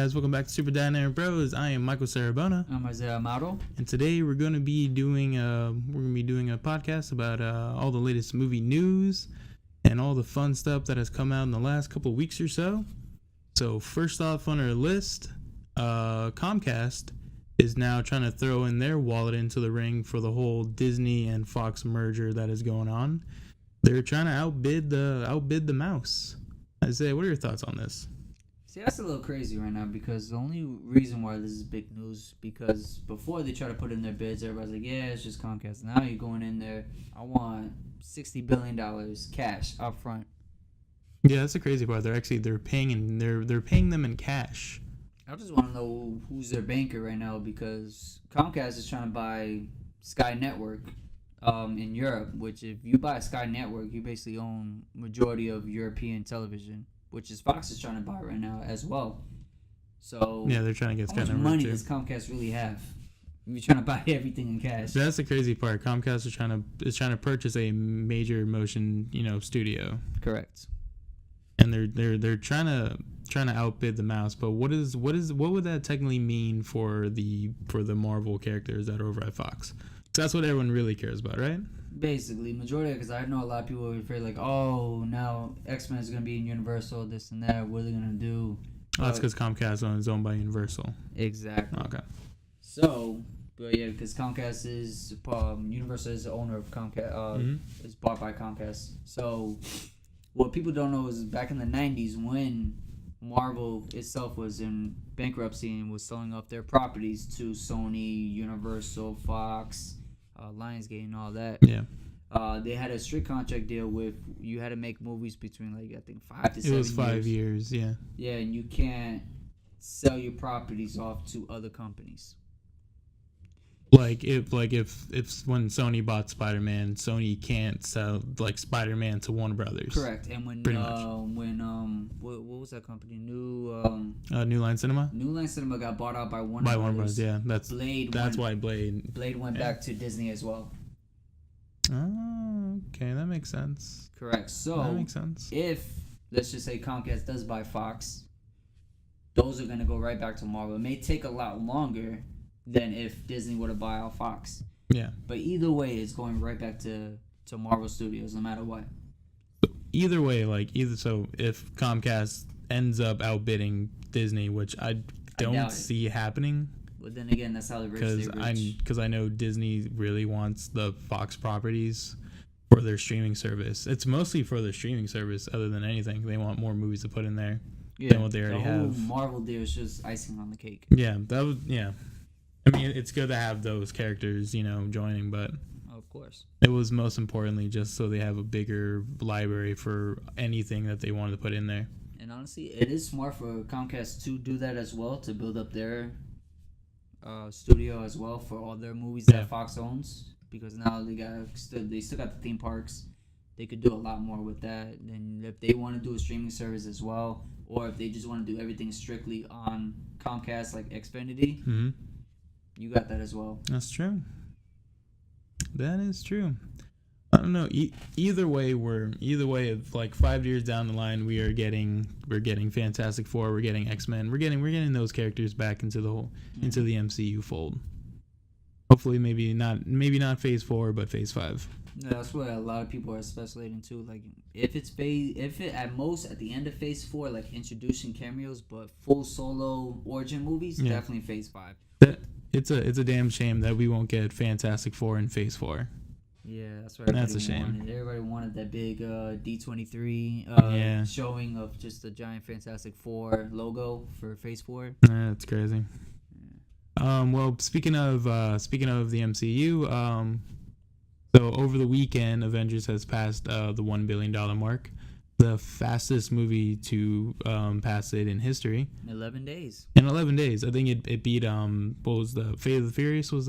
guys, welcome back to Super Dynamic Bros. I am Michael Sarabona. I'm Isaiah Amaro. And today we're going to be doing a podcast about all the latest movie news and all the fun stuff that has come out in the last couple of weeks or so. So first off on our list, Comcast is now trying to throw in their wallet into the ring for the whole Disney and Fox merger that is going on. They're trying to outbid the mouse. Isaiah, what are your thoughts on this? See, that's a little crazy right now because the only reason why this is big news because before they try to put in their bids, everybody's like, yeah, it's just Comcast. Now you're going in there, I want $60 billion cash up front. Yeah, that's the crazy part. They're paying them in cash. I just want to know who's their banker right now because Comcast is trying to buy Sky Network in Europe, which if you buy Sky Network, you basically own majority of European television, which is Fox is trying to buy right now as well. So yeah, they're trying to get Sky Network. How much money too. does Comcast really have? You're trying to buy everything in cash. That's the crazy part. Comcast is trying to purchase a major motion, studio. Correct. And they're trying to outbid the mouse. But what would that technically mean for the Marvel characters that are over at Fox? So that's what everyone really cares about, right? Basically, majority, because I know a lot of people are afraid, like, oh, now X-Men is going to be in Universal, this and that. What are they going to do? Oh, that's because Comcast is owned by Universal. Exactly. Okay. So, but yeah, because Comcast is, Universal is the owner of Comcast, is bought by Comcast. So, what people don't know is back in the 90s when Marvel itself was in bankruptcy and was selling off their properties to Sony, Universal, Fox, Lionsgate and all that. Yeah. They had a strict contract deal with you had to make movies between I think 5 to 7 years. It was 5 years, yeah. Yeah, and you can't sell your properties off to other companies. Like if when Sony bought Spider-Man, Sony can't sell Spider-Man to Warner Brothers. Correct. And when what was that company? New Line Cinema. New Line Cinema got bought out by Warner Brothers. Yeah, that's why Blade went back to Disney as well. Oh, okay, that makes sense. Correct. So that makes sense. If let's just say Comcast does buy Fox, those are gonna go right back to Marvel. It may take a lot longer than if Disney were to buy out Fox. Yeah. But either way, it's going right back to Marvel Studios, no matter what. Either way, if Comcast ends up outbidding Disney, which I don't see happening. But then again, that's how they rich. Because I know Disney really wants the Fox properties for their streaming service. It's mostly for their streaming service, other than anything. They want more movies to put in there than what they already have. The whole Marvel deal is just icing on the cake. Yeah, I mean, it's good to have those characters, joining, but of course, it was most importantly just so they have a bigger library for anything that they wanted to put in there. And honestly, it is smart for Comcast to do that as well, to build up their studio as well for all their movies that Fox owns, because now they still got the theme parks. They could do a lot more with that. And if they want to do a streaming service as well, or if they just want to do everything strictly on Comcast like Xfinity. Mm-hmm. You got that as well. That's true. That is true. I don't know. Either way, if 5 years down the line, we're getting Fantastic Four, we're getting X-Men, we're getting those characters back into into the MCU fold. Hopefully, maybe not Phase 4, but Phase 5. Yeah, that's what a lot of people are speculating too. Like if it at most at the end of Phase 4, like introducing cameos, but full solo origin movies, definitely Phase 5. It's a damn shame that we won't get Fantastic Four in Phase 4. Yeah, that's what everybody That's a shame. wanted. Everybody wanted that big D23 showing of just the giant Fantastic Four logo for Phase 4. That's crazy. Yeah. Well, speaking of the MCU, so over the weekend, Avengers has passed the $1 billion mark. The fastest movie to pass it in history. 11 days. In 11 days. I think it beat, what was the Fate of the Furious was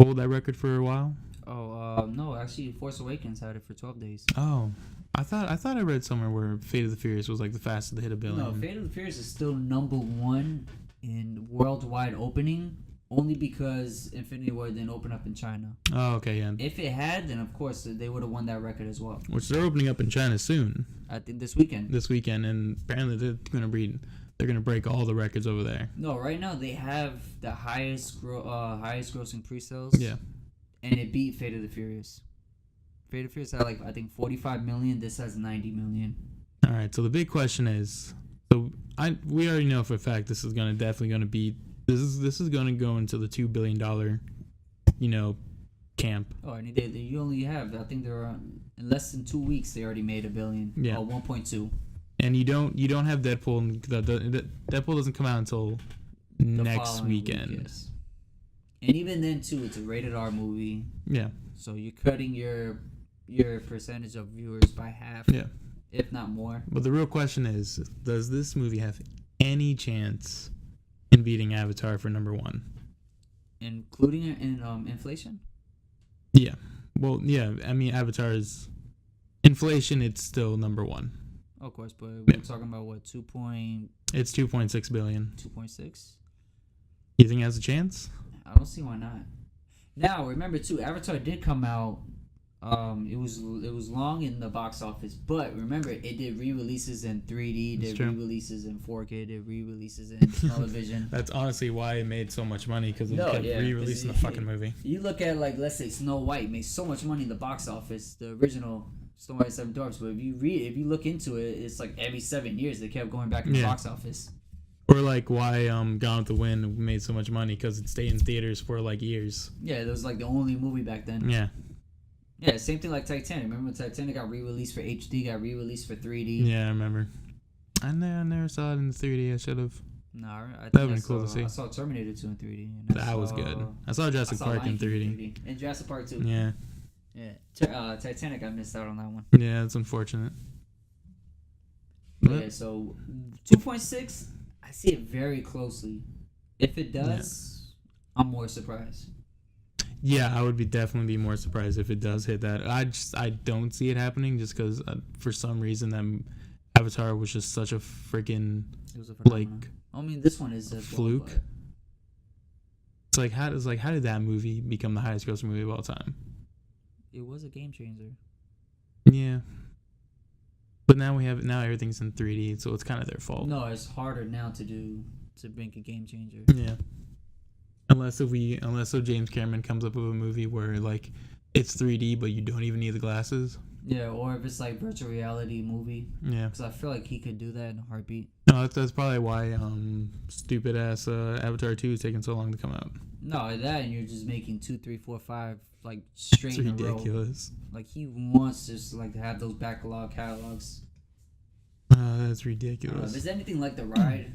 hold that record for a while? Oh, no, actually Force Awakens had it for 12 days. Oh. I thought I read somewhere where Fate of the Furious was like the fastest to hit $1 billion. No, Fate of the Furious is still number one in worldwide opening. Only because Infinity War didn't open up in China. Oh, okay, yeah. If it had, then of course they would have won that record as well. Which they're opening up in China soon. I think this weekend. And apparently they're They're gonna break all the records over there. No, right now they have the highest grossing pre-sales. Yeah. And it beat Fate of the Furious. Fate of the Furious had like I think 45 million. This has 90 million. All right. So the big question is, we already know for a fact this is definitely be this is gonna go into the $2 billion, camp. Oh, and you only have, I think they're in less than 2 weeks they already made $1 billion. Yeah. 1.2. And you don't have Deadpool. Deadpool doesn't come out until next weekend. Week, yes. And even then too, it's a rated R movie. Yeah. So you're cutting your percentage of viewers by half. Yeah. If not more. But the real question is, does this movie have any chance in beating Avatar for number 1? Including in inflation? Yeah. Well, yeah. I mean, Avatar is inflation. It's still number 1. Of course, but we're talking about what, It's 2.6 billion. 2.6? You think it has a chance? I don't see why not. Now remember too, Avatar did come out. It was long in the box office, but remember it did re-releases in 3D, did re-releases in 4K, did re-releases in television. That's honestly why it made so much money, because it kept re-releasing the fucking movie. You look at like, let's say Snow White made so much money in the box office, the original Snow White and the Seven Dwarfs, but if you look into it, it's like every 7 years they kept going back in the box office. Or like why Gone with the Wind made so much money, because it stayed in theaters for like years. Yeah, it was like the only movie back then. Yeah. Yeah, same thing like Titanic. Remember when Titanic got re-released for HD, got re-released for 3D? Yeah, I remember. I never saw it in 3D. I should have. No, that would be cool to see. I saw Terminator 2 in 3D. And that was good. I saw Jurassic Park in 3D. And Jurassic Park 2. Yeah. Yeah. Titanic, I missed out on that one. Yeah, it's unfortunate. Yeah, so 2.6, I see it very closely. If it does, I'm more surprised. Yeah, I would definitely be more surprised if it does hit that. I don't see it happening, just because for some reason that Avatar was just such a freaking I mean, this one is as fluke. Well, it's like how did that movie become the highest grossing movie of all time? It was a game changer. Yeah, but now everything's in 3D, so it's kind of their fault. No, it's harder now to make a game changer. Yeah. Unless James Cameron comes up with a movie where like it's 3D but you don't even need the glasses. Yeah, or if it's like virtual reality movie. Yeah. Because I feel like he could do that in a heartbeat. No, that's probably why stupid ass Avatar 2 is taking so long to come out. No, that, and you're just making 2, 3, 4, 5 like straight in a row. It's ridiculous. Like he wants just like to have those backlog catalogs. That's ridiculous. If there's anything like the ride,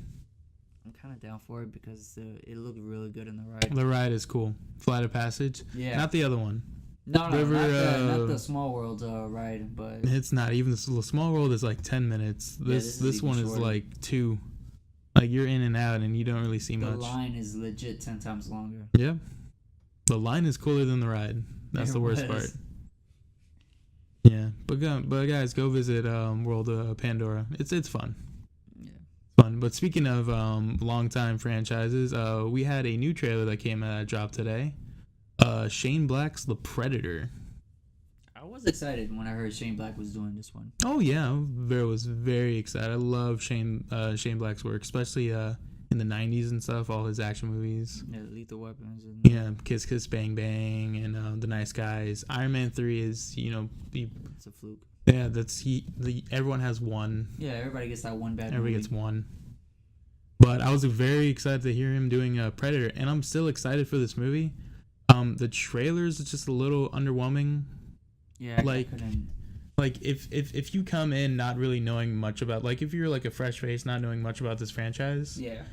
I'm kind of down for it because it looked really good in the ride. The ride is cool. Flight of Passage. Yeah. Not the other one. No, not the Small World ride, but it's not even the Small World is like 10 minutes. This one is like 2. Like you're in and out and you don't really see much. The line is legit 10 times longer. Yeah. The line is cooler than the ride. That's the worst part. Yeah, but guys, go visit World of Pandora. It's fun. Yeah, fun. But speaking of long-time franchises, we had a new trailer that dropped today. Shane Black's The Predator. I was excited when I heard Shane Black was doing this one. Oh yeah, I was very excited. I love Shane Black's work, especially in the 90s and stuff. All his action movies. Yeah, Lethal Weapons. And Kiss Kiss Bang Bang and The Nice Guys. Iron Man 3 is it's a fluke. Yeah, everyone has one. Yeah, everybody gets that one bad. Everybody gets one. But I was very excited to hear him doing Predator, and I'm still excited for this movie. The trailers is just a little underwhelming. Yeah, like if you come in not really knowing much about, like if you're like a fresh face not knowing much about this franchise, yeah,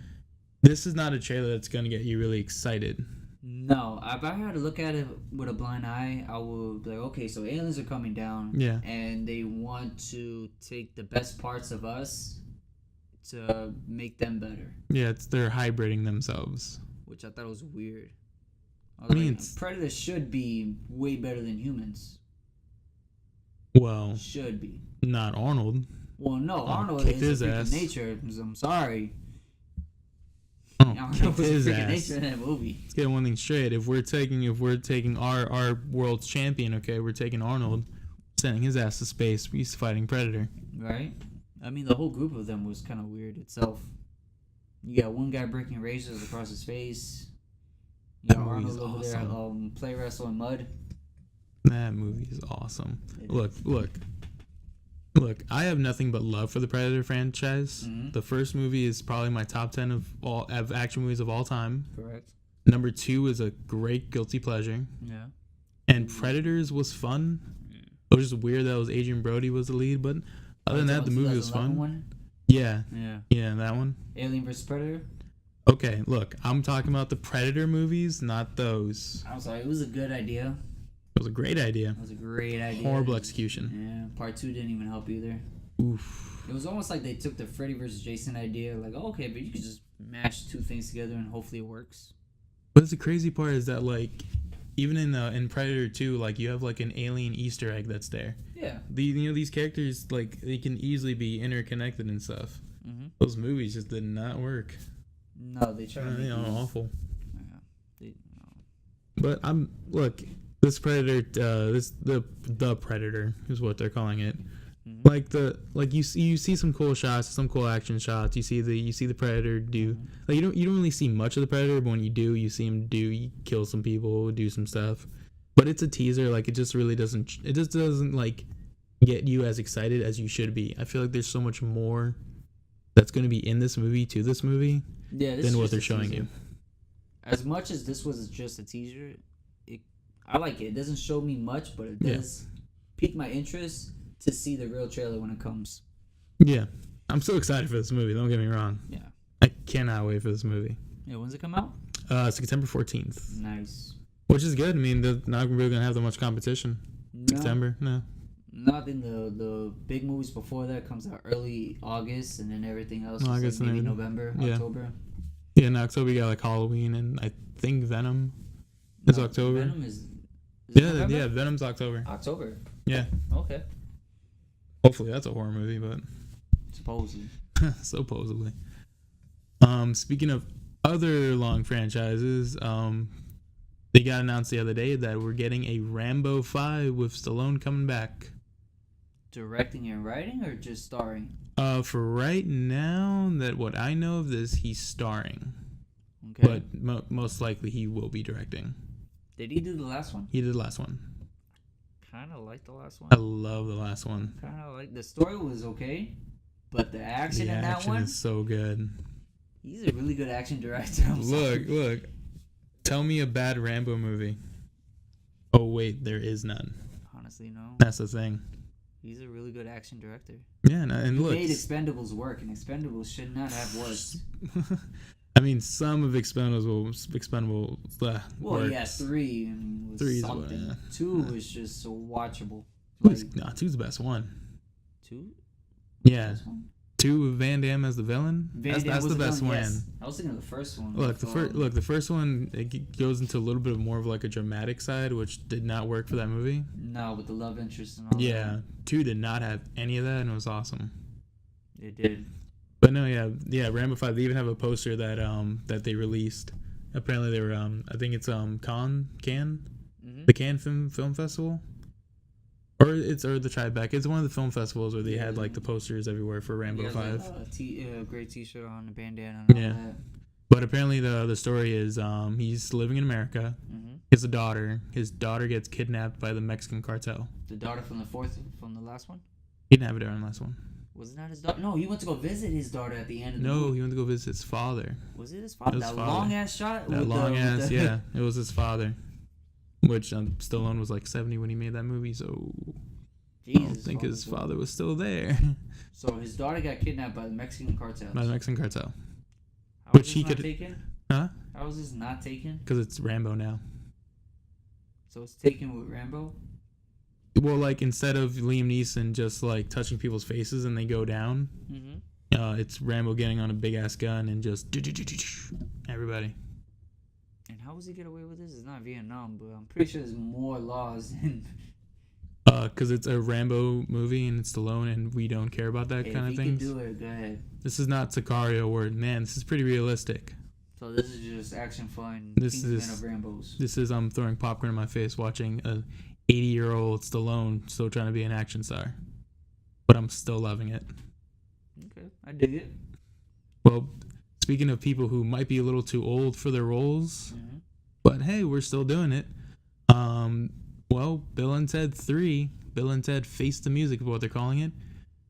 this is not a trailer that's gonna get you really excited. No, if I had to look at it with a blind eye, I would be like, okay, so aliens are coming down, yeah, and they want to take the best parts of us to make them better. Yeah, they're hybriding themselves, which I thought was weird. I mean, Predators should be way better than humans. Well, should be. Not Arnold. Well, no, Arnold is a freak of nature. I'm sorry. Arnold was a freak of nature in that movie. Let's get one thing straight. If we're taking our world champion, okay, we're taking Arnold, sending his ass to space. He's fighting Predator. Right. I mean, the whole group of them was kind of weird itself. You got one guy breaking razors across his face. You got That movie's Arnold over there awesome. play wrestle in mud. That movie is awesome. Look. I have nothing but love for the Predator franchise. Mm-hmm. The first movie is probably my top 10 of action movies of all time. Correct. Number 2 is a great guilty pleasure. Yeah. And Predators was fun. It was just weird that it was Adrian Brody was the lead, but other than that, the movie was fun. One? Yeah, Yeah. That one. Alien vs Predator. Okay, look, I'm talking about the Predator movies, not those. I'm sorry, it was a good idea. It was a great idea. It was a great idea. Horrible execution. Yeah, part 2 didn't even help either. Oof. It was almost like they took the Freddy vs. Jason idea, like, oh, okay, but you could just mash two things together and hopefully it works. But the crazy part is that, like, even in Predator 2, like, you have, like, an alien Easter egg that's there. Yeah. These characters, like, they can easily be interconnected and stuff. Mm-hmm. Those movies just did not work. No, they tried to make it awful. Yeah. But this Predator, the Predator is what they're calling it. Mm-hmm. You see some cool shots, some cool action shots. You see the Predator do, like, you don't really see much of the Predator, but when you do, you see him kill some people, do some stuff. But it's a teaser. Like, it just doesn't like get you as excited as you should be. I feel like there's so much more that's going to be in this movie than what they're showing you. As much as this was just a teaser, I like it. It doesn't show me much, but it does pique my interest to see the real trailer when it comes. Yeah. I'm so excited for this movie. Don't get me wrong. Yeah. I cannot wait for this movie. Yeah, when's it come out? September 14th. Nice. Which is good. I mean, they're not really going to have that much competition. No. September? No. Nothing. The big movies before that comes out early August, and then everything else August, is like maybe November, October. Yeah, in October you got like Halloween, and I think Venom is October. Venom is Venom's October. October. Yeah. Okay. Hopefully that's a horror movie, but supposedly. Supposedly. Speaking of other long franchises, they got announced the other day that we're getting a Rambo 5 with Stallone coming back. Directing and writing, or just starring? For right now, that what I know of this, he's starring. Okay. But most likely he will be directing. Did he do the last one? He did the last one. Kind of like the last one. I love the last one. Kind of like the story was okay, but the action in that one is so good. He's a really good action director. Look. Tell me a bad Rambo movie. Oh wait, there is none. Honestly, no. That's the thing. He's a really good action director. Yeah, and look, he made Expendables work, and Expendables should not have worked. I mean, some of Expendables well, yeah, 3. I mean, was 3 something. Well, 2 was just so watchable. 2's the best one. 2? Yeah. 2 with Van Damme as the villain. That's the best one. Yes. I was thinking of the first one. The first one, it goes into a little bit more of like a dramatic side, which did not work for that movie. No, with the love interest and all that. Yeah, 2 did not have any of that, and it was awesome. It did. But no, yeah, Rambo 5. They even have a poster that they released. Apparently, they were I think it's Cannes, the Cannes Film Festival. Or the Tribeca. It's one of the film festivals where they had like the posters everywhere for Rambo 5. A great T-shirt on, a bandana. And all that. But apparently the story is he's living in America. Mm-hmm. He has a daughter. His daughter gets kidnapped by the Mexican cartel. The daughter from the last one. He didn't have a daughter in the last one. Was it not his daughter? No, he went to go visit his daughter at the end of the movie. He went to go visit his father. Was it his father? Long ass shot. Yeah, it was his father. Which Stallone was like 70 when he made that movie, so I don't think his father was still there. So his daughter got kidnapped by the Mexican cartel. By the Mexican cartel. How was this not taken? Huh? How was this not taken? Because it's Rambo now. So it's taken with Rambo? Well, like, instead of Liam Neeson just like touching people's faces and they go down, it's Rambo getting on a big ass gun and just everybody. And how does he get away with this? It's not Vietnam, but I'm pretty sure there's more laws in. Because it's a Rambo movie and it's Stallone and we don't care about that kind of thing. If you can do it, go ahead. This is not Sicario where, man, this is pretty realistic. So this is just action fun. This is of Rambos. This is throwing popcorn in my face watching a 80-year-old Stallone still trying to be an action star. But I'm still loving it. Okay, I dig it. Well, speaking of people who might be a little too old for their roles, Mm-hmm. but hey, we're still doing it. Well, Bill and Ted 3, Bill and Ted Face the Music is what they're calling it,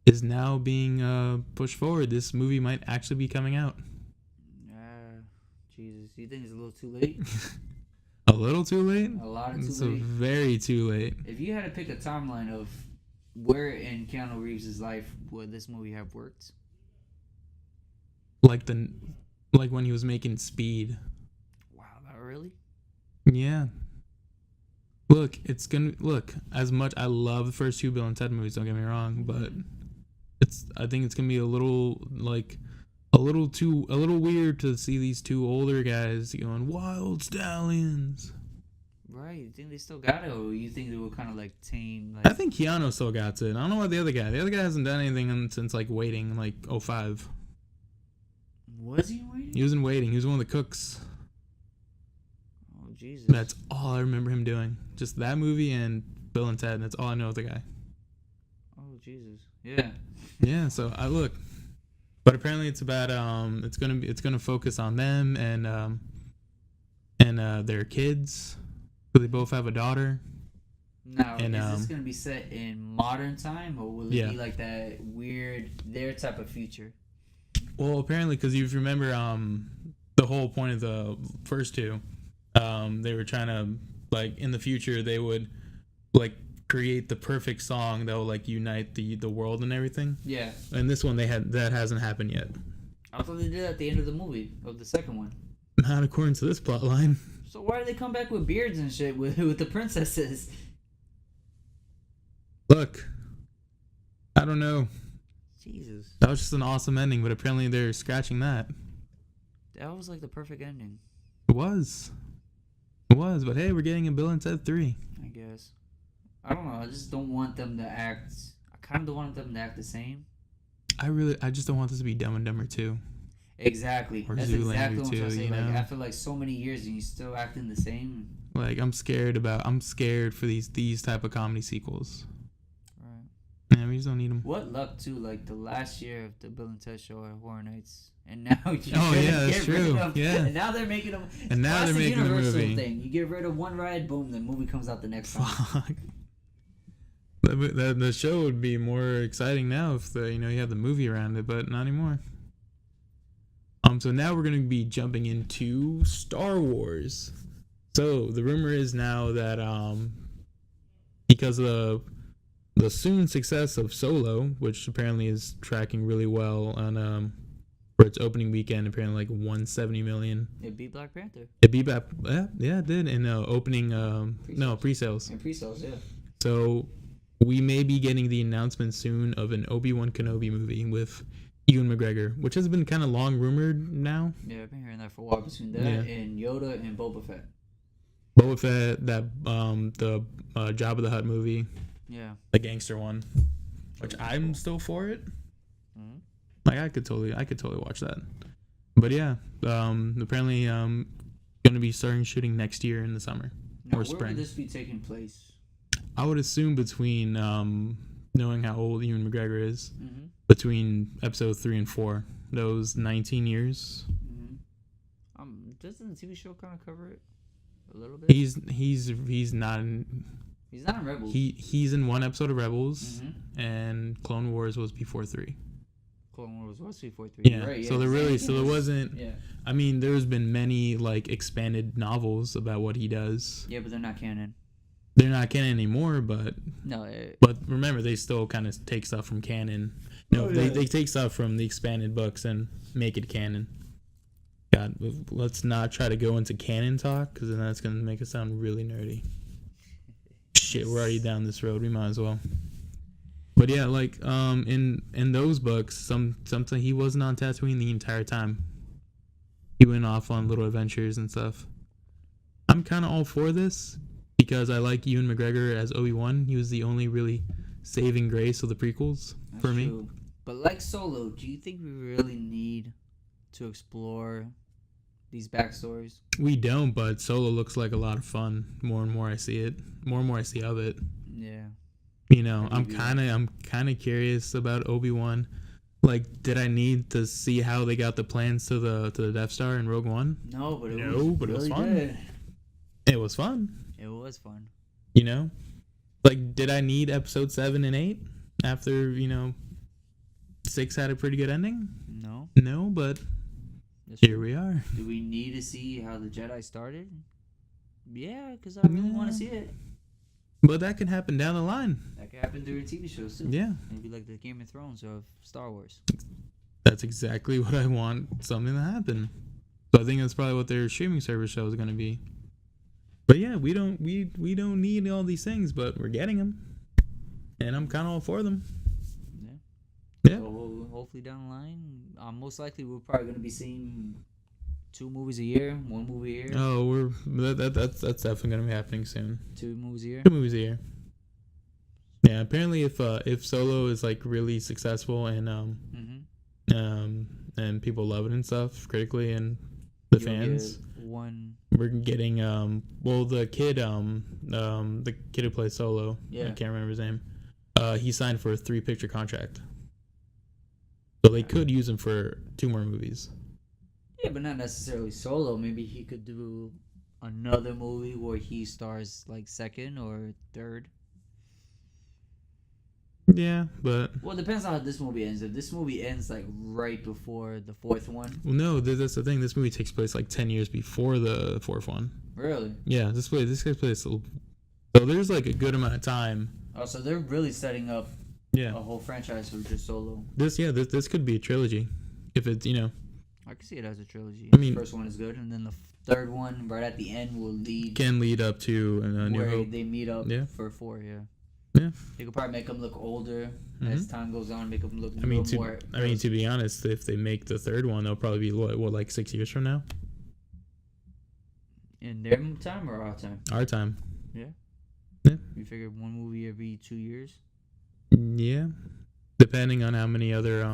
is now being pushed forward. This movie might actually be coming out. Jesus, you think it's a little too late? A little too late? A lot of too It's late. Very too late. If you had to pick a timeline of where in Keanu Reeves' life would this movie have worked? Like when he was making Speed. Wow, not really? Yeah. Look, as much I love the first two Bill and Ted movies, don't get me wrong, but I think it's gonna be a little weird to see these two older guys going wild stallions. Right, you think they still got it, or you think they were kind of like tame? I think Keanu still got it. I don't know about the other guy. The other guy hasn't done anything since like Waiting, like 05. Was he Waiting? He was in Waiting. He was one of the cooks. Oh Jesus! That's all I remember him doing. Just that movie and Bill and Ted. That's all I know of the guy. Oh Jesus! Yeah. Yeah. So I look, but apparently it's about it's gonna focus on them and their kids. So they both have a daughter. Now, and, is this gonna be set in modern time, or will it Yeah. be like that weird their type of future? Well, apparently, because you remember the whole point of the first two, they were trying to, like, in the future they would like create the perfect song that will like unite the world and everything. Yeah. And this one that hasn't happened yet. I thought they did at the end of the movie of the second one. Not according to this plot line. So why do they come back with beards and shit with the princesses? Look, I don't know. Jesus. That was just an awesome ending, but apparently they're scratching that. That was like the perfect ending. It was, but hey, we're getting a Bill and Ted 3. I guess. I don't know. I just don't want them to act. I kind of don't want them to act the same. I just don't want this to be Dumb and Dumber 2. Exactly. Or That's Zoolander exactly what I'm trying to too, say. you Like know? after like so many years and you still acting the same. Like I'm scared for these type of comedy sequels. Right. Yeah, we just don't need them. What luck too? Like the last year of the Bill and Ted show at Horror Nights, and now you're yeah, that's get rid true. of, Yeah. and now they're making them. And now That's they're the making a Universal movie. thing. You get rid of one ride, boom, the movie comes out the next time. Fuck. The show would be more exciting now if you have the movie around it, but not anymore. So now we're gonna be jumping into Star Wars. So the rumor is now that because of the soon success of Solo, which apparently is tracking really well on for its opening weekend, apparently like 170 million. It beat Black Panther. It beat back, yeah, it did in opening pre-sales. And pre-sales, yeah. So we may be getting the announcement soon of an Obi-Wan Kenobi movie with Ewan McGregor, which has been kind of long rumored now. Yeah, I've been hearing that for a while between that and Yoda and Boba Fett. Boba Fett, that the Jabba the Hutt movie, Yeah. the gangster one, which I'm still for it. Mm-hmm. Like I could totally watch that. But yeah, apparently gonna be starting shooting next year in the summer Now, or where spring. would this be taking place? I would assume between knowing how old Ewan McGregor is, Mm-hmm. between episode 3 and 4, those 19 years. Mm-hmm. Doesn't the TV show kind of cover it a little bit? He's not in. He's not in Rebels. He's in one episode of Rebels, Mm-hmm. and Clone Wars was before 3. Clone Wars was before 3. Yeah. Right, So there wasn't. Yeah. I mean, there's been many like expanded novels about what he does. Yeah, but they're not canon. They're not canon anymore, but No. remember they still kind of take stuff from canon. They take stuff from the expanded books and make it canon. God, let's not try to go into canon talk because then that's gonna make it sound really nerdy. Shit, we're already down this road. We might as well. But yeah, like in those books, something he wasn't on Tatooine the entire time. He went off on little adventures and stuff. I'm kind of all for this because I like Ewan McGregor as Obi-Wan. He was the only really saving grace of the prequels for me. True. But like Solo, do you think we really need to explore these backstories? We don't, but Solo looks like a lot of fun. More and more I see it. More and more I see of it. Yeah. I'm kind of curious about Obi-Wan. Like, did I need to see how they got the plans to the Death Star in Rogue One? No, but it was really fun. good. It was fun. It was fun. You know, like, did I need episode 7 and 8 after 6 had a pretty good ending? No, but here we are. Do we need to see how the Jedi started? Yeah, because I really want to see it. But that can happen down the line. That could happen during TV shows too. Yeah. Maybe like the Game of Thrones of Star Wars. That's exactly what I want something to happen. So I think that's probably what their streaming service show is going to be. But yeah, we don't need all these things, but we're getting them. And I'm kind of all for them. Yeah. So hopefully down the line, most likely we're probably going to be seeing 2 movies a year, 1 movie a year. Oh, that's definitely going to be happening soon. 2 movies a year. 2 movies a year. Yeah, apparently if Solo is like really successful and and people love it and stuff critically and the fans, we're getting the kid who plays Solo, I can't remember his name. He signed for a 3-picture contract. So they could use him for 2 more movies. Yeah, but not necessarily Solo. Maybe he could do another movie where he stars like 2nd or 3rd. Yeah, but... Well, it depends on how this movie ends. If this movie ends like right before the 4th one... Well, no, that's the thing. This movie takes place like 10 years before the 4th one. Really? Yeah, this takes place... So there's like a good amount of time. Oh, so they're really setting up a whole franchise for just Solo. This could be a trilogy. If it's, I can see it as a trilogy. I mean... The first one is good, and then the 3rd one, right at the end, can lead up to New Hope. They meet up for 4, yeah. Yeah. They could probably make them look older as time goes on, make them look more... to be honest, if they make the 3rd one, they'll probably be, like 6 years from now? In their time or our time? Our time. Yeah. Yeah. You figure 1 movie every 2 years? Yeah. Depending on how many other,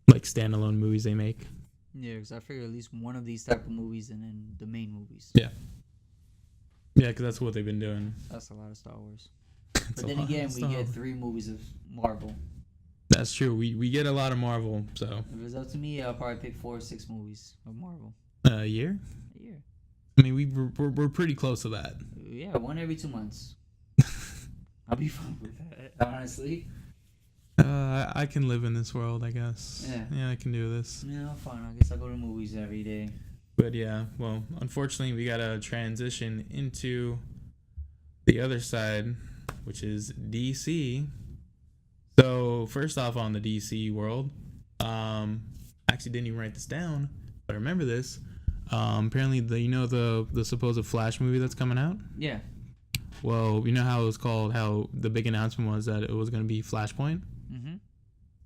like, standalone movies they make. Yeah, because I figure at least one of these type of movies and then the main movies. Yeah. Yeah, because that's what they've been doing. That's a lot of Star Wars. But then again, we get 3 movies of Marvel. That's true. We get a lot of Marvel, so... If it's up to me, I'll probably pick 4 or 6 movies of Marvel. A year? A year. I mean, we're pretty close to that. Yeah, 1 every 2 months. I'll be fine with that, honestly. I can live in this world, I guess. Yeah, I can do this. Yeah, fine. I guess I'll go to movies every day. But yeah, well, unfortunately, we gotta transition into the other side, which is DC. So first off, on the DC world, actually didn't even write this down, but I remember this. Apparently, the supposed Flash movie that's coming out. Yeah. Well, you know how it was called? How the big announcement was that it was going to be Flashpoint. Mm-hmm.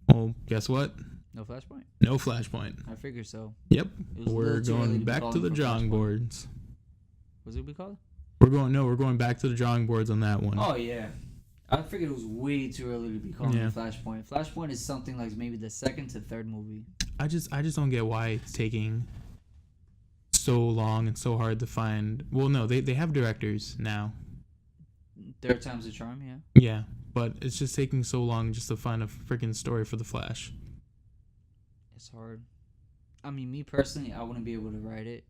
Well, guess what? No Flashpoint. No Flashpoint. I figure so. Yep. We're going back to the drawing boards. What's it be called? We're going back to the drawing boards on that one. Oh yeah. I figured it was way too early to be calling it Flashpoint. Flashpoint is something like maybe the 2nd to 3rd movie. I just don't get why it's taking so long and so hard to find. Well, no, they have directors now. 3rd time's the charm, yeah. Yeah, but it's just taking so long just to find a freaking story for the Flash. It's hard. I mean, me personally, I wouldn't be able to write it.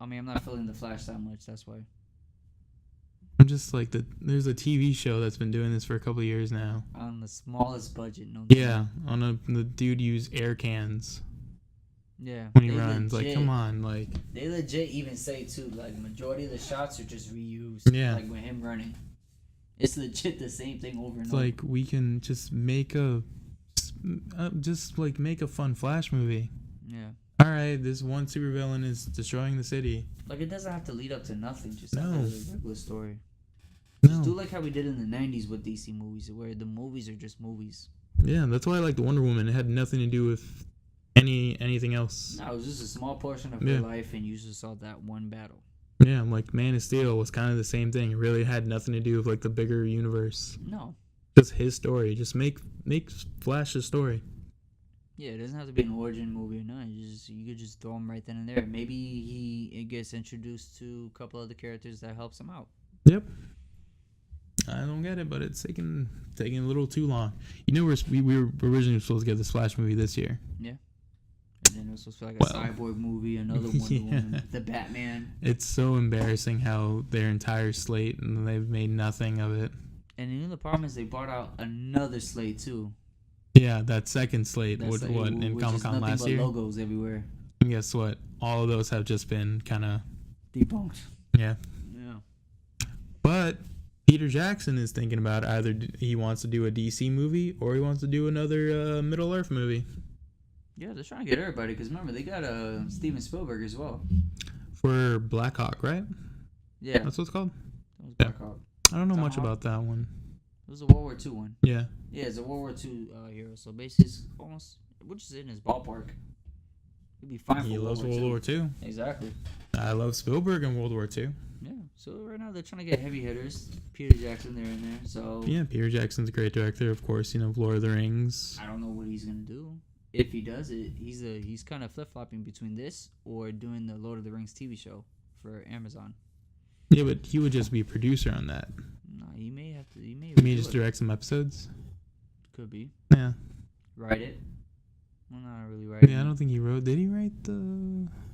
I mean, I'm not feeling the Flash that much. That's why. I'm just like there's a TV show that's been doing this for a couple of years now. On the smallest budget, no. Yeah, the dude used air cans. Yeah. When he runs, legit, like, come on, like. They legit even say too, like, majority of the shots are just reused. Yeah. Like with him running, it's legit the same thing over and it's over. Like we can just make a fun Flash movie. Yeah. All right, this one supervillain is destroying the city. Like, it doesn't have to lead up to nothing. Just no. have a regular story. No. Just do like how we did in the 90s with DC movies, where the movies are just movies. Yeah, that's why I like the Wonder Woman. It had nothing to do with anything else. No, it was just a small portion of her life, and you just saw that one battle. Yeah, I'm like, Man of Steel was kind of the same thing. It really had nothing to do with like the bigger universe. No. Just his story. Just make Flash's story. Yeah, it doesn't have to be an origin movie or not. You could just throw him right then and there. Maybe he gets introduced to a couple other characters that helps him out. Yep. I don't get it, but it's taking a little too long. You know, we were originally supposed to get this Flash movie this year. Yeah. And then it was supposed to be like a cyborg movie, another Wonder Woman, the Batman. It's so embarrassing how their entire slate, and they've made nothing of it. And you know the problem is they brought out another slate too. Yeah, that second slate, in Comic-Con last year. Logos everywhere. And guess what? All of those have just been kind of debunked. Yeah. Yeah. But Peter Jackson is thinking about either he wants to do a DC movie or he wants to do another Middle Earth movie. Yeah, they're trying to get everybody because remember they got Steven Spielberg as well for Black Hawk, right? Yeah, that's what it's called. That was Black Hawk. I don't know much about that one. It was a World War II one. Yeah. Yeah, it's a World War II hero. So basically, it's almost which is in his ballpark. He'd be fine. He loves World War II. Exactly. I love Spielberg and World War II. Yeah. So right now they're trying to get heavy hitters. Peter Jackson, they're in there. So yeah, Peter Jackson's a great director, of course. You know, Lord of the Rings. I don't know what he's gonna do. If he does it, he's kind of flip flopping between this or doing the Lord of the Rings TV show for Amazon. Yeah, but he would just be a producer on that. No, he may have to. He may just direct some episodes. Could be. Yeah. Write it. Well, not really write. Yeah, I don't think he wrote. Did he write the?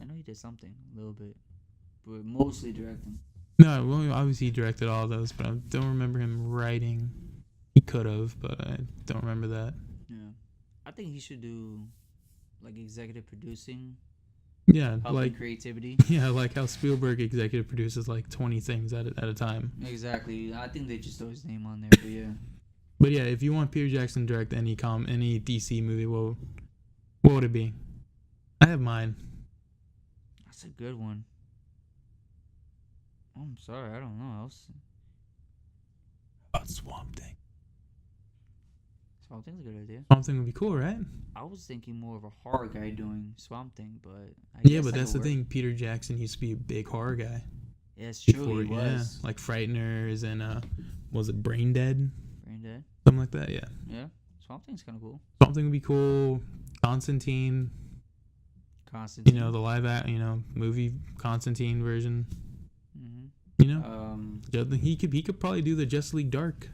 I know he did something a little bit, but mostly directing. No, well, obviously he directed all those, but I don't remember him writing. He could have, but I don't remember that. Yeah. I think he should do like executive producing. Yeah, like creativity. Yeah, like how Spielberg executive produces like 20 things at a time. Exactly. I think they just throw his name on there, but yeah. But yeah, if you want Peter Jackson to direct any DC movie, what would it be? I have mine. That's a good one. I'm sorry, I don't know. About Swamp Thing. Swamp Thing's a good idea. Swamp Thing would be cool, right? I was thinking more of a horror guy doing Swamp Thing, but yeah, but that's the thing. Peter Jackson used to be a big horror guy. Yeah, it's true. He was. Yeah, like Frighteners and was it Brain Dead? Brain Dead. Something like that. Yeah. Yeah, Swamp Thing's kind of cool. Swamp Thing would be cool. Constantine. You know, the movie Constantine version. Mm-hmm. You know, he could probably do the Justice League Dark.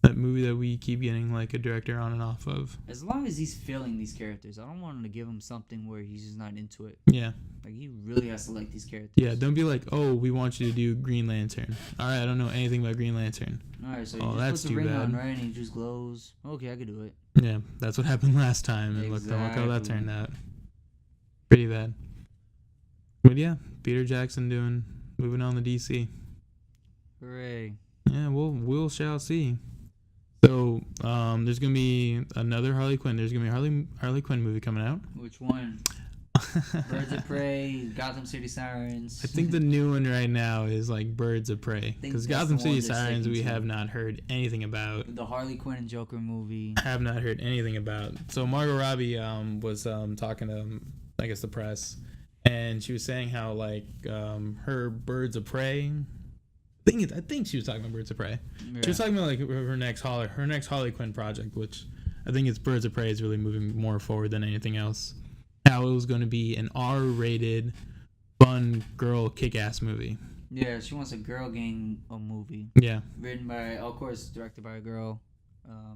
That movie that we keep getting like a director on and off of. As long as he's filling these characters, I don't want him to give him something where he's just not into it. Yeah. Like he really has to like these characters. Yeah, don't be like, oh, we want you to do Green Lantern. All right, I don't know anything about Green Lantern. All right, so you just put the ring on, right, and he just glows. Okay, I could do it. Yeah, that's what happened last time, and look how that turned out. Pretty bad. But yeah, Peter Jackson moving on to DC. Hooray! Yeah, we'll shall see. So, there's gonna be another Harley Quinn. There's gonna be a Harley Quinn movie coming out. Which one? Birds of Prey, Gotham City Sirens. I think the new one right now is like Birds of Prey, because Gotham City Sirens we have not heard anything about. The Harley Quinn and Joker movie. I have not heard anything about. So Margot Robbie was talking to I guess the press, and she was saying how like her Birds of Prey. I think she was talking about Birds of Prey. Yeah. She was talking about like her next Harley Quinn project, which I think it's Birds of Prey is really moving more forward than anything else. How it was going to be an R-rated, fun girl kick-ass movie. Yeah, she wants a girl gang movie. Yeah. Written by, of course, directed by a girl,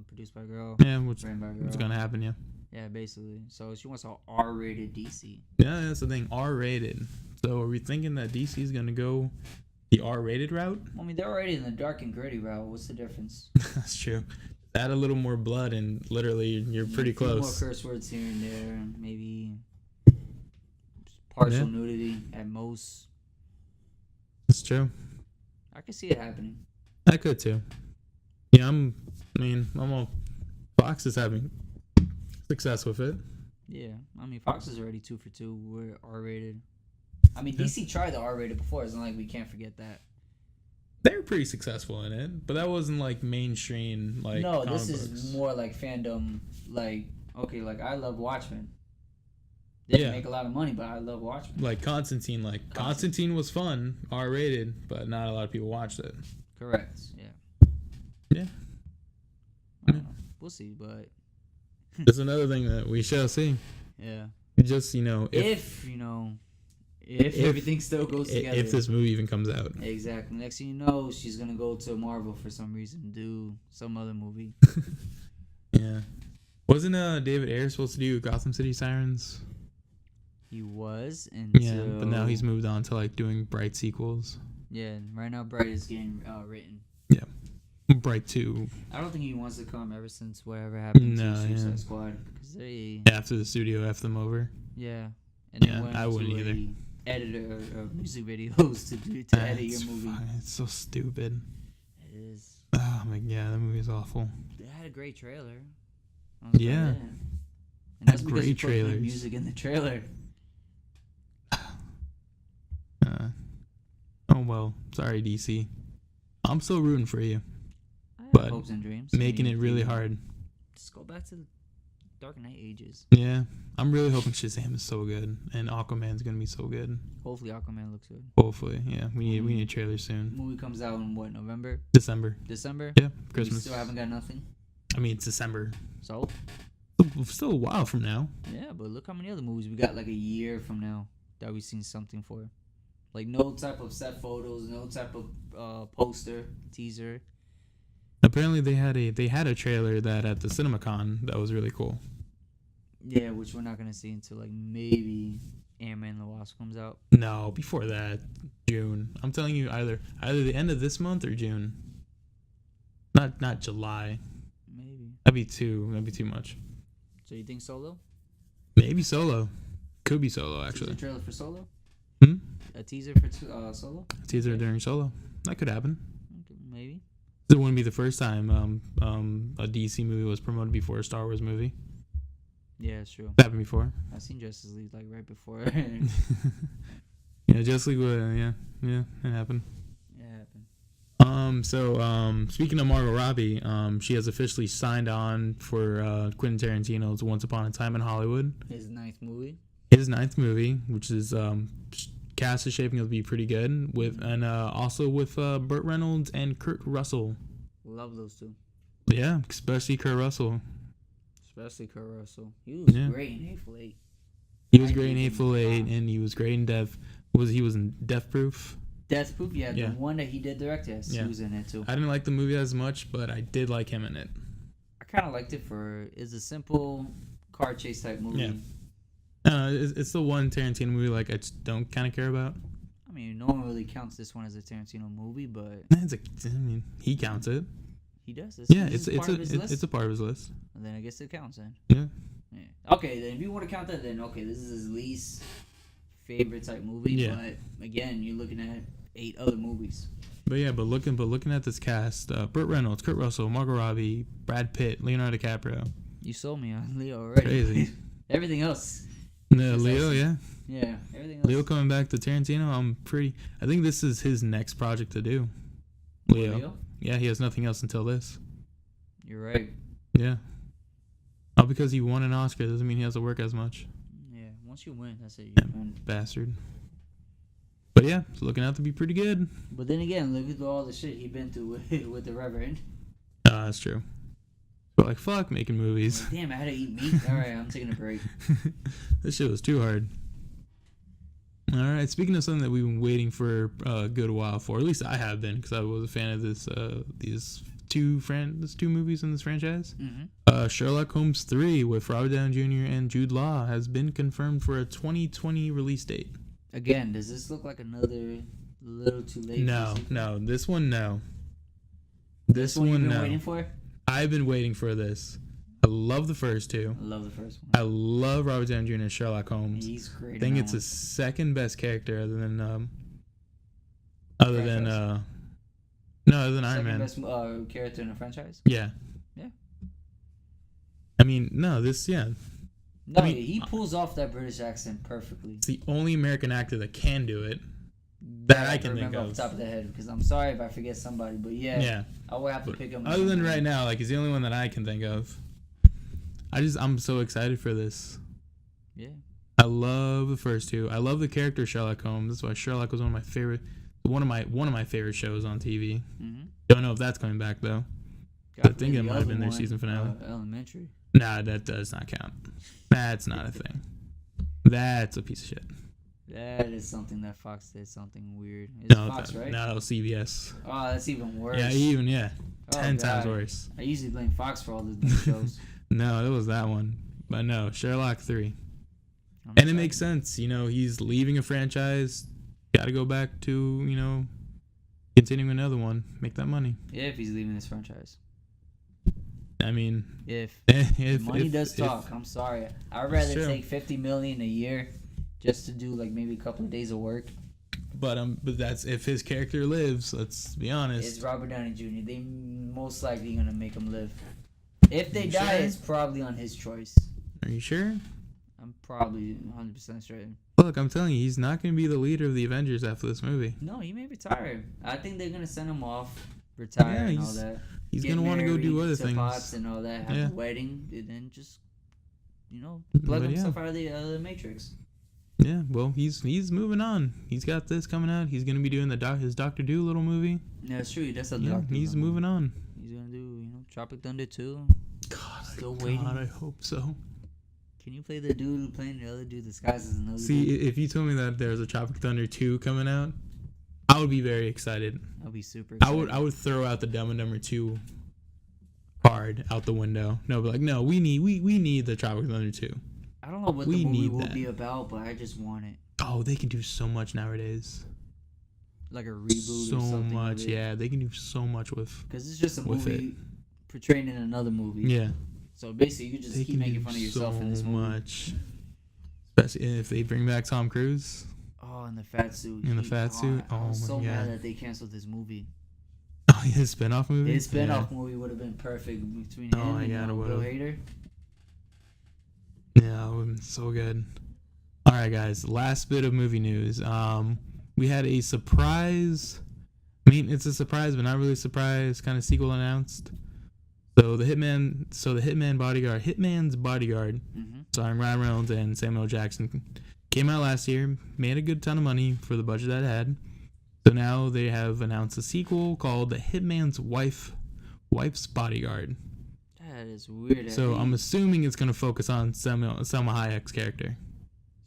produced by a girl. Yeah, what's going to happen? Yeah. Yeah, basically. So she wants an R-rated DC. Yeah, that's the thing, R-rated. So are we thinking that DC is going to go the R-rated route? I mean, they're already in the dark and gritty route. What's the difference? That's true. Add a little more blood and literally you're pretty close. More curse words here and there. Maybe partial nudity at most. That's true. I could see it happening. I could too. Yeah, Fox is having success with it. Yeah, I mean, Fox is already 2 for 2. We're R-rated. I mean, DC tried the R-rated before. It's not like we can't forget that. They were pretty successful in it, but that wasn't like mainstream. Like no, this is more like fandom. Like okay, like I love Watchmen. Didn't make a lot of money, but I love Watchmen. Like Constantine. Constantine was fun, R-rated, but not a lot of people watched it. Correct. Yeah. Yeah. I don't know. We'll see, but there's another thing that we shall see. Yeah. Just if If everything still goes together. If this movie even comes out. Exactly. Next thing you know, she's gonna go to Marvel for some reason, do some other movie. Yeah. Wasn't David Ayer supposed to do Gotham City Sirens? He was until... Yeah, but now he's moved on to like doing Bright sequels. Yeah, right now Bright is getting written. Yeah. Bright 2. I don't think he wants to come ever since whatever happened to Suicide Squad. Cause after the studio F them over. Yeah. And yeah, I wouldn't either. Editor of music videos to edit your movie. It's so stupid. It is. Oh my god, that movie is awful. They had a great trailer. Yeah. And that's because great you put trailers. good music in the trailer. Oh well, sorry DC. I'm still rooting for you. I have but hopes and dreams. Making it really hard. Just go back to the Dark Knight ages. Yeah, I'm really hoping Shazam is so good and Aquaman's gonna be so good. Hopefully Aquaman looks good. Hopefully, yeah. We need a trailer soon. Movie comes out in what, November? December. Yeah, Christmas. We still haven't got nothing. I mean, it's December. So? Still a while from now. Yeah, but look how many other movies we got like a year from now that we've seen something for. Like no type of set photos, no type of poster, teaser. Apparently they had a trailer that at the CinemaCon that was really cool. Yeah, which we're not gonna see until like maybe Ant-Man and the Wasp comes out. No, before that, June. I'm telling you, either the end of this month or June. Not July. Maybe. That'd be too much. So you think Solo? Maybe Solo. Could be Solo actually. A trailer for Solo? Hmm? A teaser for Solo? A teaser during Solo. That could happen. Okay, maybe. It wouldn't be the first time a DC movie was promoted before a Star Wars movie. Yeah, it's true. That happened before. I've seen Justice League like right before. Yeah, Justice League. Yeah, it happened. It happened. Speaking of Margot Robbie, she has officially signed on for Quentin Tarantino's Once Upon a Time in Hollywood. His ninth movie, which is cast is shaping up to be pretty good also with Burt Reynolds and Kurt Russell. Love those two. Yeah, especially Kurt Russell. He was great in Hateful Eight. He was great in Hateful Eight, and he was great in He was in Death Proof. Death Proof, yeah, the one that he did direct. Yes, he was in it too. I didn't like the movie as much, but I did like him in it. I kind of liked it it's a simple car chase type movie. Yeah. It's the one Tarantino movie like I just don't kind of care about. I mean, no one really counts this one as a Tarantino movie, but he counts it. He does. It's a part of his list. And then I guess it counts then. Yeah. Okay, then if you want to count that, then okay, this is his least favorite type movie. Yeah. But again, you're looking at 8 other movies. But looking at this cast, Burt Reynolds, Kurt Russell, Margot Robbie, Brad Pitt, Leonardo DiCaprio. You sold me on Leo already. Crazy. Everything else. No, Leo, yeah. Yeah, everything else. Leo coming back to Tarantino, I think this is his next project to do. Leo? Yeah, he has nothing else until this. You're right. Yeah. All because he won an Oscar doesn't mean he has to work as much. Yeah, once you win, that's it. You win. Bastard. But yeah, it's looking out to be pretty good. But then again, look at all the shit he been through with the Reverend. That's true. But fuck making movies. Like, damn, I had to eat meat. All right, I'm taking a break. This shit was too hard. All right, speaking of something that we've been waiting for a good while for, at least I have been, because I was a fan of these two movies in this franchise. Mm-hmm. Sherlock Holmes 3 with Robert Downey Jr. and Jude Law has been confirmed for a 2020 release date. Again, does this look like another little too late? No. This one, no. This one you've been waiting for? I've been waiting for this. I love the first two. I love the first one. I love Robert Downey Jr. as Sherlock Holmes. He's great. I think it's his second best character other than Iron Man. Best character in the franchise? Yeah. Yeah. I mean, no, this, yeah. No, he pulls off that British accent perfectly. It's the only American actor that can do it that I can think of. Off the top of the head, because I'm sorry if I forget somebody, but yeah. I will have to pick him. Other than right now, he's the only one that I can think of. I'm so excited for this. Yeah. I love the first two. I love the character Sherlock Holmes. That's why Sherlock was one of my favorite shows on TV. Mm-hmm. Don't know if that's coming back though. I think it might have been their season finale. Elementary. Nah, that does not count. That's not a thing. That's a piece of shit. That is something that Fox did something weird. It's No, Fox, right? no, that was CBS. Oh, that's even worse. Yeah, Oh, 10 times God. worse. I usually blame Fox for all the shows. No, it was that one. But no, Sherlock 3. I'm And it excited. makes sense. He's leaving a franchise. Got to go back to, continuing another one. Make that money. If he's leaving this franchise. I mean, If if money does talk, I'm sorry. I'd rather Sure. take $50 million a year just to do like maybe a couple of days of work. But that's if his character lives. Let's be honest. It's Robert Downey Jr. They most likely gonna make him live. If they You die, sure? it's probably on his choice. Are you sure? I'm probably 100% straight. Look, I'm telling you, he's not going to be the leader of the Avengers after this movie. No, he may retire. I think they're gonna send him off, retire, and all that. He's Get going to want to go do married other to things. Pops and all that. Have Yeah. a wedding, and then just plug But yeah. himself out of the Matrix. Yeah, well, he's moving on. He's got this coming out. He's going to be doing his Doctor Doolittle movie. Yeah, it's true. That's a Yeah, doctor. he's moving on. He's gonna do Tropic Thunder 2. God, Still waiting. I hope so. Can you play the dude playing the other dude disguised as another See, dude? if you told me that there's a Tropic Thunder 2 coming out, I would be very excited. I'll be super I excited. would throw out the Dumb and Dumber 2 card out the window. No, but no, we need the Tropic Thunder 2. I don't know what we the movie need will that. be about, but I just want it. Oh, they can do so much nowadays. Like a reboot So or something. much, yeah. They can do so much with Because it's just a with movie portraying in another movie. yeah. So basically, you can just They keep can making do fun of yourself in this so movie. much. Especially if they bring back Tom Cruise. Oh, in the fat suit. In the fat suit? I was Oh so my mad God. that they canceled this movie. Oh, his spin-off movie? His spin-off movie would have been perfect between Oh him my and God, it Bill would've. Hader. Yeah, it would have been so good. All right, guys. Last bit of movie news. We had a surprise. I mean, it's a surprise, but not really a surprise. Kind of sequel announced. So the Hitman's Bodyguard, Mm-hmm. starring Ryan Reynolds and Samuel Jackson, came out last year. Made a good ton of money for the budget that it had. So now they have announced a sequel called The Hitman's Wife's Bodyguard. That is weird. So I'm assuming it's going to focus on Selma Hayek's character.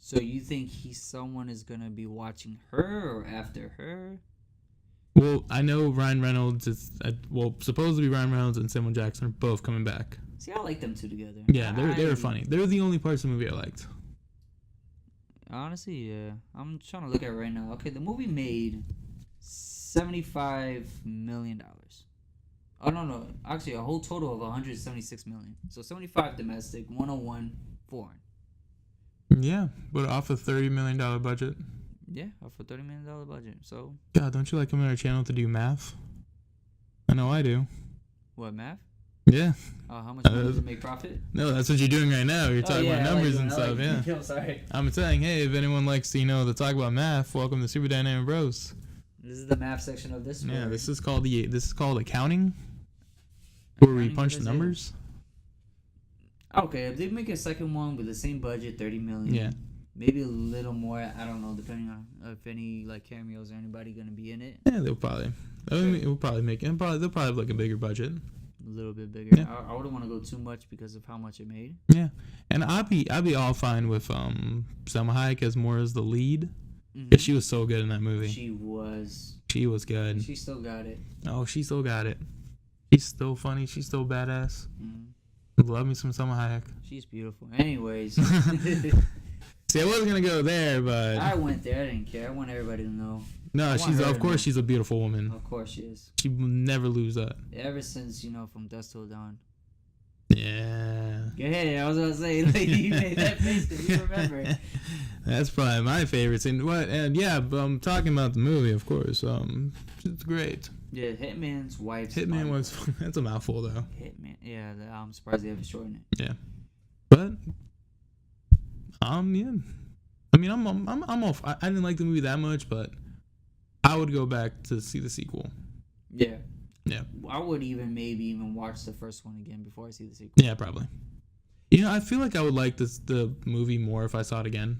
So you think someone is gonna be watching her or after her? Well, I know Ryan Reynolds is... supposedly Ryan Reynolds and Samuel Jackson are both coming back. See, I like them two together. Yeah, they were funny. They were the only parts of the movie I liked. Honestly, yeah. I'm trying to look at it right now. Okay, the movie made $75 million. Oh, no. Actually, a whole total of $176 million. So 75 domestic, 101 foreign. Yeah, but off a $30 million budget. Yeah, off a $30 million budget. So, God, don't you like coming on our channel to do math? I know I do. what, math? Yeah. How much money does it make profit? No, that's what you're doing right now. You're talking about numbers and stuff, yeah. I'm sorry. I'm saying, hey, if anyone likes to, to talk about math, welcome to Super Dynamic Bros. This is the math section of this. Yeah, or- this is called accounting, where we Accounting, punch what is it? numbers. Okay, if they make a second one with the same budget, $30 million. Yeah. Maybe a little more. I don't know, depending on if any cameos or anybody gonna be in it. Yeah, they'll probably. They'll probably have like a bigger budget. A little bit bigger. Yeah. I wouldn't want to go too much because of how much it made. Yeah, and I'd be all fine with Selma Hayek as more as the lead. Cause she was so good in that movie. She was. She was good. She still got it. Oh, she still got it. She's still funny. She's still badass. Love me some Selma Hayek. She's beautiful. Anyways. See, I wasn't gonna go there, but I went there. I didn't care. I want everybody to know. no, want she's her of to course know. she's a beautiful woman. Of course she is. She will never lose that. Ever since, from Dusk Till Dawn. Yeah. Yeah, I was gonna say, you made that face because you remember. That's probably my favorite scene. And yeah, but I'm talking about the movie, of course. It's great. Yeah, Hitman's Wife's Hitman Bodyguard. was that's a mouthful though. Hitman. Yeah, I'm surprised they haven't shortened it. Yeah, but yeah. I mean, I'm off. I didn't like the movie that much, but I would go back to see the sequel. Yeah. Yeah. I would maybe even watch the first one again before I see the sequel. Yeah, probably. I feel like I would like the movie more if I saw it again.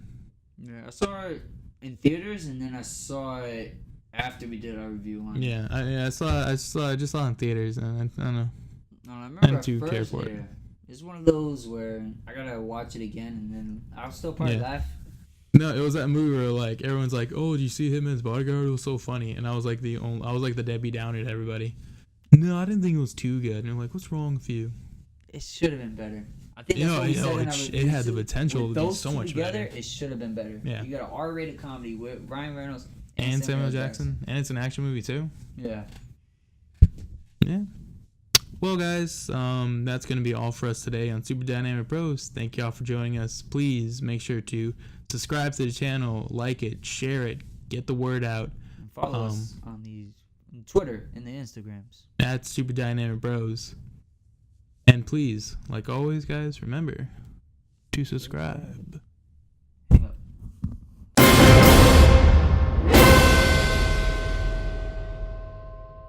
Yeah, I saw it in theaters and then I saw it after we did our review on it. Yeah, I just saw it in theaters, and I don't know. No, I remember I didn't at too care first, for it. yeah, it's one of those where I gotta watch it again and then I'll still probably Yeah. laugh No, it was that movie where like everyone's like, "Oh, did you see him as bodyguard? It was so funny." And I was like I was like the Debbie Downer to everybody. No, I didn't think it was too good. And they're like, "What's wrong with you?" It should have been better. I think that's what we said in our it had the potential with to be those so two much together, better. It should have been better. Yeah. You got an R-rated comedy with Ryan Reynolds And Samuel Jackson, and it's an action movie too. Yeah. Yeah. Well, guys, that's going to be all for us today on Super Dynamic Bros. Thank y'all for joining us. Please make sure to subscribe to the channel, like it, share it, get the word out. And follow us on Twitter and the Instagrams. At Super Dynamic Bros. And please, like always, guys, remember to subscribe.